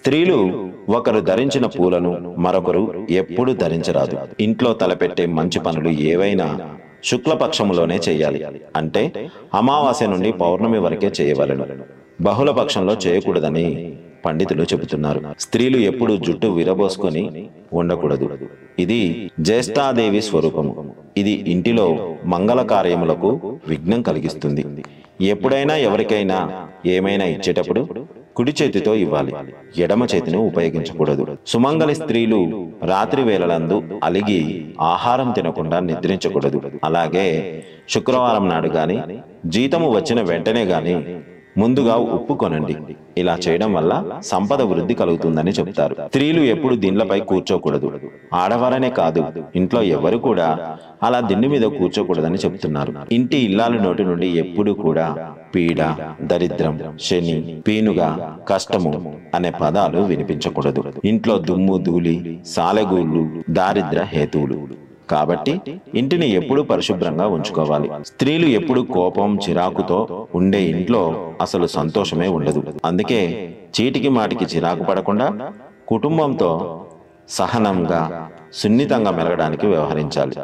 స్త్రీలు ఒకరు ధరించిన పూలను మరొకరు ఎప్పుడు ధరించరాదు. ఇంట్లో తలపెట్టే మంచి పనులు ఏవైనా శుక్లపక్షములోనే చేయాలి. అంటే అమావాస్య నుండి పౌర్ణమి వరకే చేయవలెను. బహుళ పక్షంలో చేయకూడదని పండితులు చెబుతున్నారు. స్త్రీలు ఎప్పుడు జుట్టు విరబోసుకొని ఉండకూడదు. ఇది జ్యేష్ఠాదేవి స్వరూపము. ఇది ఇంటిలో మంగళ కార్యములకు విఘ్నం కలిగిస్తుంది. ఎప్పుడైనా ఎవరికైనా ఏమైనా ఇచ్చేటప్పుడు కుడి చేతితో ఇవ్వాలి, ఎడమ చేతిని ఉపయోగించకూడదు. సుమంగళి స్త్రీలు రాత్రి వేళలందు అలిగి ఆహారం తినకుండా నిద్రించకూడదు. అలాగే శుక్రవారం నాడు గాని, జీతము వచ్చిన వెంటనే గాని ముందుగా ఉప్పు కొనండి. ఇలా చేయడం వల్ల సంపద వృద్ధి కలుగుతుందని చెప్తారు. స్త్రీలు ఎప్పుడు దిండ్లపై కూర్చోకూడదు. ఆడవారనే కాదు, ఇంట్లో ఎవరు కూడా అలా దిండు మీద కూర్చోకూడదని చెప్తున్నారు. ఇంటి ఇల్లాల నోటి నుండి ఎప్పుడు కూడా పీడ, దరిద్రం, శని, పీనుగా, కష్టము అనే పదాలు వినిపించకూడదు. ఇంట్లో దుమ్ము, ధూళి, సాలెగూళ్ళు దారిద్ర హేతువులు. కాబట్టి ఇంటిని ఎప్పుడూ పరిశుభ్రంగా ఉంచుకోవాలి. స్త్రీలు ఎప్పుడు కోపం, చిరాకుతో ఉండే ఇంట్లో అసలు సంతోషమే ఉండదు. అందుకే చీటికి మాటికి చిరాకు పడకుండా కుటుంబంతో సహనంగా, సున్నితంగా మెలగడానికి వ్యవహరించాలి.